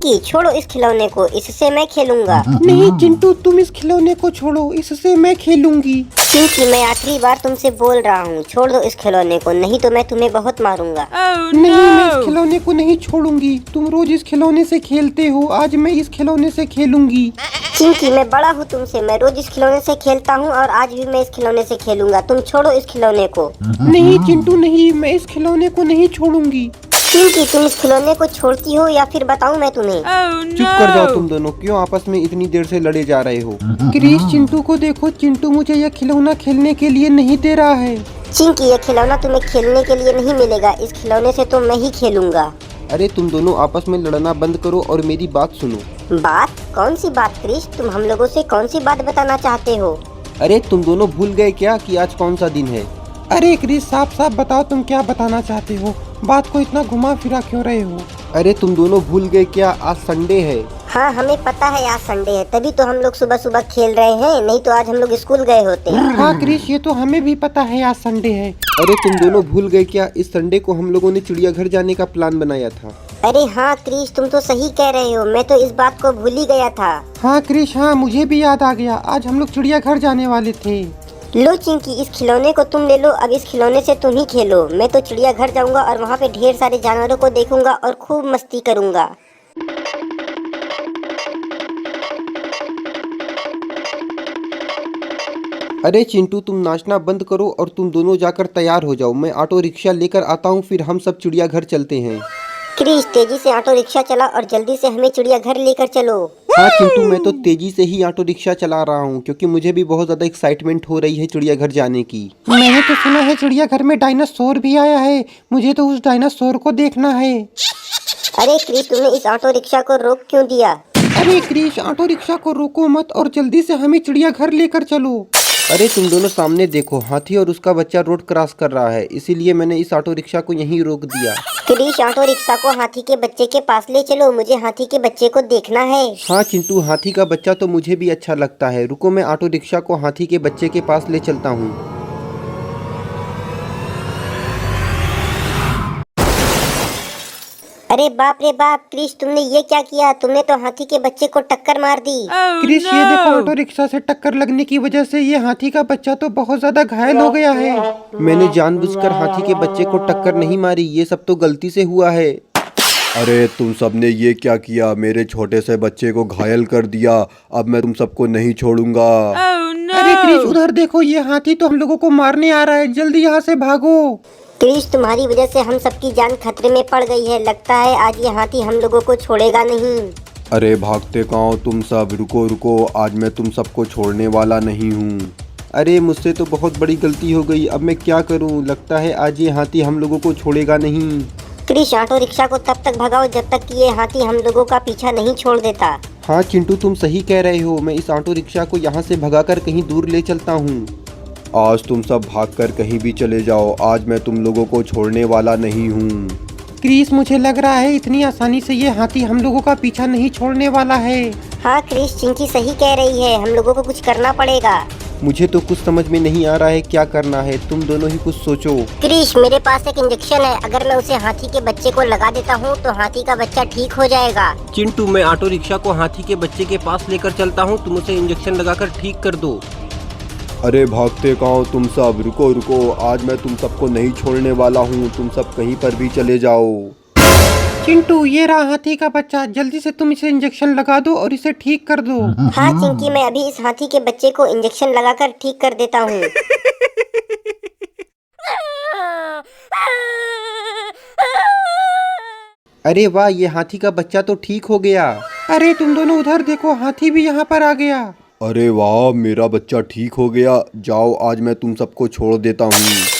कि छोड़ो इस खिलौने को, इससे मैं खेलूंगा। नहीं चिंटू, तुम इस खिलौने को छोड़ो, इससे मैं खेलूंगी। क्योंकि मैं आखिरी बार तुमसे बोल रहा हूँ, छोड़ दो इस खिलौने को, नहीं तो मैं तुम्हें बहुत मारूंगा। नहीं, मैं इस खिलौने को नहीं छोड़ूंगी। तुम रोज इस खिलौने से खेलते हो, आज मैं इस खिलौने से खेलूंगी। क्योंकि मैं बड़ा हूँ तुमसे, मैं रोज इस खिलौने से खेलता हूँ और आज भी मैं इस खिलौने से खेलूंगा। तुम छोड़ो इस खिलौने को। नहीं चिंटू नहीं, मैं इस खिलौने को नहीं छोड़ूंगी। क्योंकि तुम इस खिलौने को छोड़ती हो या फिर बताऊँ मैं तुम्हें? चुप कर जाओ तुम दोनों, क्यों आपस में इतनी देर से लड़े जा रहे हो? क्रिस, चिंटू को देखो, चिंटू मुझे यह खिलौना खेलने के लिए नहीं दे रहा है। चिंकी, ये खिलौना तुम्हें खेलने के लिए नहीं मिलेगा, इस खिलौने से तो मैं ही खेलूंगा। अरे तुम दोनों आपस में लड़ना बंद करो और मेरी बात सुनो। बात? कौन सी बात क्रिस? तुम हम लोगों से कौन सी बात बताना चाहते हो? अरे तुम दोनों भूल गए क्या कि आज कौन सा दिन है? अरे क्रिस, साफ साफ बताओ तुम क्या बताना चाहते हो, बात को इतना घुमा फिरा क्यों रहे हो? अरे तुम दोनों भूल गए क्या, आज संडे है। हाँ, हमें पता है आज संडे है, तभी तो हम लोग सुबह सुबह खेल रहे हैं, नहीं तो आज हम लोग स्कूल गए होते। हाँ क्रिस, ये तो हमें भी पता है आज संडे है। अरे तुम दोनों भूल गए क्या, इस संडे को हम लोगों ने चिड़ियाघर जाने का प्लान बनाया था। अरे हाँ क्रिस, तुम तो सही कह रहे हो, मैं तो इस बात को भूल ही गया था। हाँ क्रिस, हाँ मुझे भी याद आ गया, आज हम लोग चिड़ियाघर जाने वाले थे। लो चिंकी, इस खिलौने को तुम ले लो, अब इस खिलौने से तुम ही खेलो। मैं तो चिड़ियाघर जाऊंगा और वहाँ पे ढेर सारे जानवरों को देखूंगा और खूब मस्ती करूंगा। अरे चिंटू, तुम नाचना बंद करो और तुम दोनों जाकर तैयार हो जाओ, मैं ऑटो रिक्शा लेकर आता हूँ, फिर हम सब चिड़ियाघर चलते हैं। क्रिस, तेजी से ऑटो रिक्शा चला और जल्दी से हमें चिड़ियाघर लेकर चलो। हाँ चिंटू, मैं तो तेजी से ही ऑटो रिक्शा चला रहा हूँ क्योंकि मुझे भी बहुत ज्यादा एक्साइटमेंट हो रही है चिड़ियाघर जाने की। मैंने तो सुना है चिड़ियाघर में डायनासोर भी आया है, मुझे तो उस डायनासोर को देखना है। अरे क्रिस, तुमने इस ऑटो रिक्शा को रोक क्यों दिया? अरे क्रिस, ऑटो रिक्शा को रोको मत और जल्दी से हमें चिड़ियाघर लेकर चलो। अरे तुम दोनों सामने देखो, हाथी और उसका बच्चा रोड क्रॉस कर रहा है, इसीलिए मैंने इस ऑटो रिक्शा को यहीं रोक दिया। क्रिस, ऑटो रिक्शा को हाथी के बच्चे के पास ले चलो, मुझे हाथी के बच्चे को देखना है। हाँ चिंटू, हाथी का बच्चा तो मुझे भी अच्छा लगता है, रुको मैं ऑटो रिक्शा को हाथी के बच्चे के पास ले चलता हूँ। अरे बाप रे बाप, क्रिस तुमने ये क्या किया? तुमने तो हाथी के बच्चे को टक्कर मार दी। क्रिस, ये देखो, ऑटो रिक्शा से टक्कर लगने की वजह से ये हाथी का बच्चा तो बहुत ज्यादा घायल हो गया है। मैंने जानबूझकर हाथी के बच्चे को टक्कर नहीं मारी, ये सब तो गलती से हुआ है। अरे तुम सबने ये क्या किया, मेरे छोटे से बच्चे को घायल कर दिया, अब मैं तुम सबको नहीं छोड़ूंगा। अरे क्रिस, उधर देखो, ये हाथी तो हम लोगों को मारने आ रहा है, जल्दी यहाँ से भागो। क्रिस, तुम्हारी वजह से हम सबकी जान खतरे में पड़ गई है, लगता है आज ये हाथी हम लोगों को छोड़ेगा नहीं। अरे भागते कहाँ तुम सब, रुको रुको, आज मैं तुम सबको छोड़ने वाला नहीं हूँ। अरे मुझसे तो बहुत बड़ी गलती हो गई, अब मैं क्या करूँ, लगता है आज ये हाथी हम लोगों को छोड़ेगा नहीं। क्रिस, ऑटो रिक्शा को तब तक भगाओ जब तक कि ये हाथी हम लोगों का पीछा नहीं छोड़ देता। हाँ चिंटू, तुम सही कह रहे हो, मैं इस ऑटो रिक्शा को यहाँ से भगाकर कहीं दूर ले चलता हूँ। आज तुम सब भागकर कहीं भी चले जाओ, आज मैं तुम लोगों को छोड़ने वाला नहीं हूँ। क्रिस, मुझे लग रहा है इतनी आसानी से ये हाथी हम लोगों का पीछा नहीं छोड़ने वाला है। हाँ क्रिस, चिंकी सही कह रही है, हम लोगों को कुछ करना पड़ेगा। मुझे तो कुछ समझ में नहीं आ रहा है क्या करना है, तुम दोनों ही कुछ सोचो। क्रिस, मेरे पास एक इंजेक्शन है, अगर मैं उसे हाथी के बच्चे को लगा देता हूँ तो हाथी का बच्चा ठीक हो जाएगा। चिंटू, मैं ऑटो रिक्शा को हाथी के बच्चे के पास लेकर चलता हूँ, तुम उसे इंजेक्शन लगाकर ठीक कर दो। अरे भागते कहाँ तुम सब, रुको रुको, आज मैं तुम सबको नहीं छोड़ने वाला हूँ, तुम सब कहीं पर भी चले जाओ। चिंटू, ये रहा हाथी का बच्चा, जल्दी से तुम इसे इंजेक्शन लगा दो और इसे ठीक कर दो। हाँ चिंकी, मैं अभी इस हाथी के बच्चे को इंजेक्शन लगाकर ठीक कर देता हूँ। अरे वाह, ये हाथी का बच्चा तो ठीक हो गया। अरे तुम दोनों उधर देखो, हाथी भी यहाँ पर आ गया। अरे वाह, मेरा बच्चा ठीक हो गया, जाओ आज मैं तुम सबको छोड़ देता हूँ।